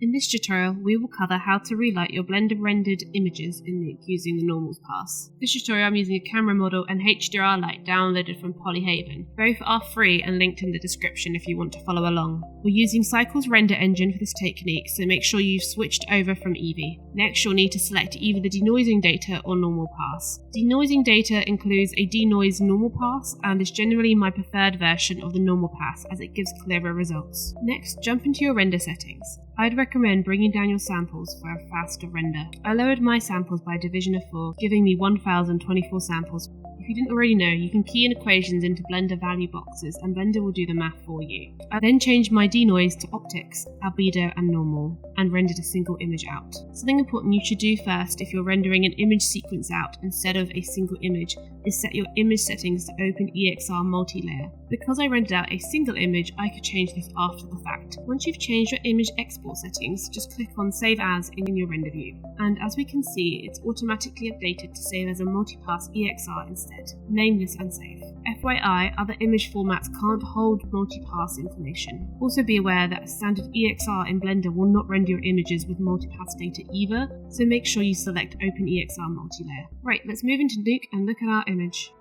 In this tutorial, we will cover how to relight your Blender rendered images in Nuke using the normals pass. This tutorial I'm using a camera model and HDR light downloaded from Polyhaven. Both are free and linked in the description if you want to follow along. We're using Cycle's render engine for this technique, so make sure you've switched over from Eevee. Next, you'll need to select either the denoising data or normal pass. Denoising data includes a denoise normal pass and is generally my preferred version of the normal pass as it gives clearer results. Next, jump into your render settings. I'd recommend bringing down your samples for a faster render. I lowered my samples by a division of 4, giving me 1024 samples. If you didn't already know, you can key in equations into Blender value boxes and Blender will do the math for you. I then changed my denoise to optics, albedo and normal, and rendered a single image out. Something important you should do first if you're rendering an image sequence out instead of a single image is set your image settings to open EXR multi-layer. Because I rendered out a single image, I could change this after the fact. Once you've changed your image export settings, just click on Save As in your render view. And as we can see, it's automatically updated to save as a multipass EXR instead. Name this and save. FYI, other image formats can't hold multipass information. Also be aware that a standard EXR in Blender will not render your images with multipass data either, so make sure you select Open EXR multilayer. Right, let's move into Nuke and look at our image.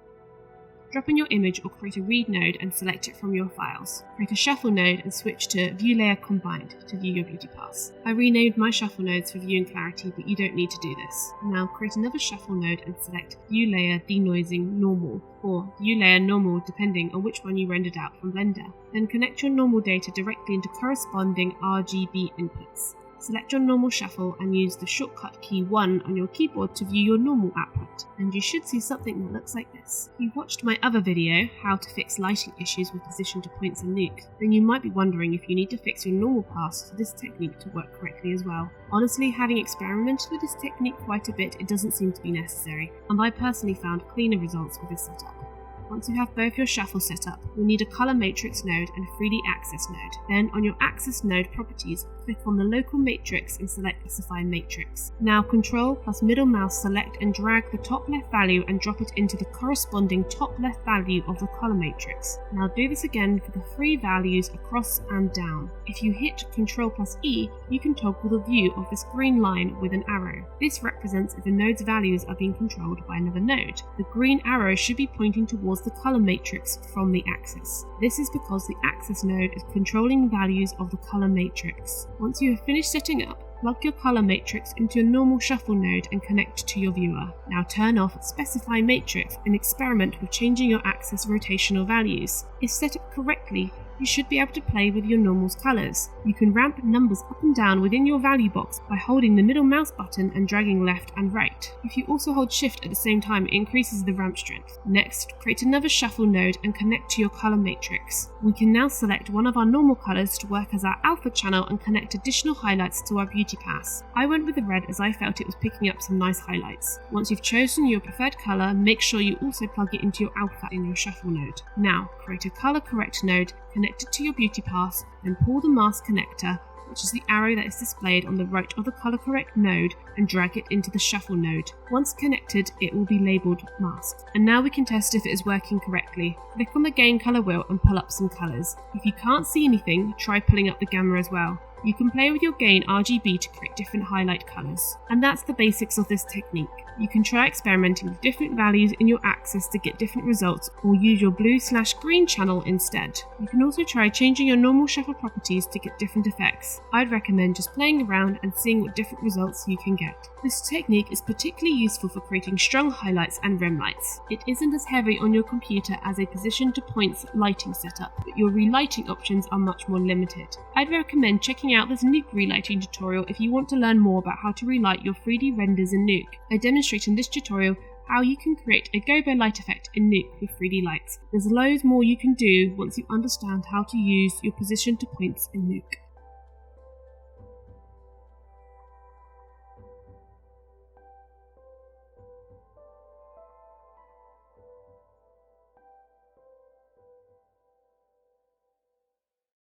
Drop in your image or create a read node and select it from your files. Create a shuffle node and switch to View Layer Combined to view your beauty pass. I renamed my shuffle nodes for viewing clarity, but you don't need to do this. Now create another shuffle node and select View Layer Denoising Normal or View Layer Normal depending on which one you rendered out from Blender. Then connect your normal data directly into corresponding RGB inputs. Select your normal shuffle and use the shortcut key 1 on your keyboard to view your normal output, and you should see something that looks like this. If you've watched my other video, how to fix lighting issues with position to points in Nuke, then you might be wondering if you need to fix your normal pass for this technique to work correctly as well. Honestly, having experimented with this technique quite a bit, it doesn't seem to be necessary, and I personally found cleaner results with this setup. Once you have both your shuffle set up, you'll need a color matrix node and a 3D axis node. Then on your axis node properties, click on the local matrix and select Specify Matrix. Now Control plus middle mouse select and drag the top left value and drop it into the corresponding top left value of the color matrix. Now do this again for the 3 values across and down. If you hit Control plus E, you can toggle the view of this green line with an arrow. This represents if a node's values are being controlled by another node. The green arrow should be pointing towards the color matrix from the axis. This is because the axis node is controlling values of the color matrix. Once you have finished setting up, plug your color matrix into your normal shuffle node and connect to your viewer. Now turn off Specify Matrix and experiment with changing your axis rotational values. If set up correctly, you should be able to play with your normal's colours. You can ramp numbers up and down within your value box by holding the middle mouse button and dragging left and right. If you also hold shift at the same time, it increases the ramp strength. Next, create another shuffle node and connect to your colour matrix. We can now select one of our normal colours to work as our alpha channel and connect additional highlights to our beauty pass. I went with the red as I felt it was picking up some nice highlights. Once you've chosen your preferred colour, make sure you also plug it into your alpha in your shuffle node. Now, create a colour correct node, connect it to your beauty pass, then pull the mask connector, which is the arrow that is displayed on the right of the color correct node, and drag it into the shuffle node. Once connected, it will be labeled masked. And now we can test if it is working correctly. Click on the gain color wheel and pull up some colors. If you can't see anything, try pulling up the gamma as well. You can play with your gain RGB to create different highlight colors. And that's the basics of this technique. You can try experimenting with different values in your axis to get different results, or use your blue/green channel instead. You can also try changing your normal shuffle properties to get different effects. I'd recommend just playing around and seeing what different results you can get. This technique is particularly useful for creating strong highlights and REM lights. It isn't as heavy on your computer as a position to points lighting setup, but your relighting options are much more limited. I'd recommend checking out this Nuke relighting tutorial if you want to learn more about how to relight your 3D renders in Nuke. I demonstrate in this tutorial how you can create a gobo light effect in Nuke with 3D lights. There's loads more you can do once you understand how to use your position to points in Nuke.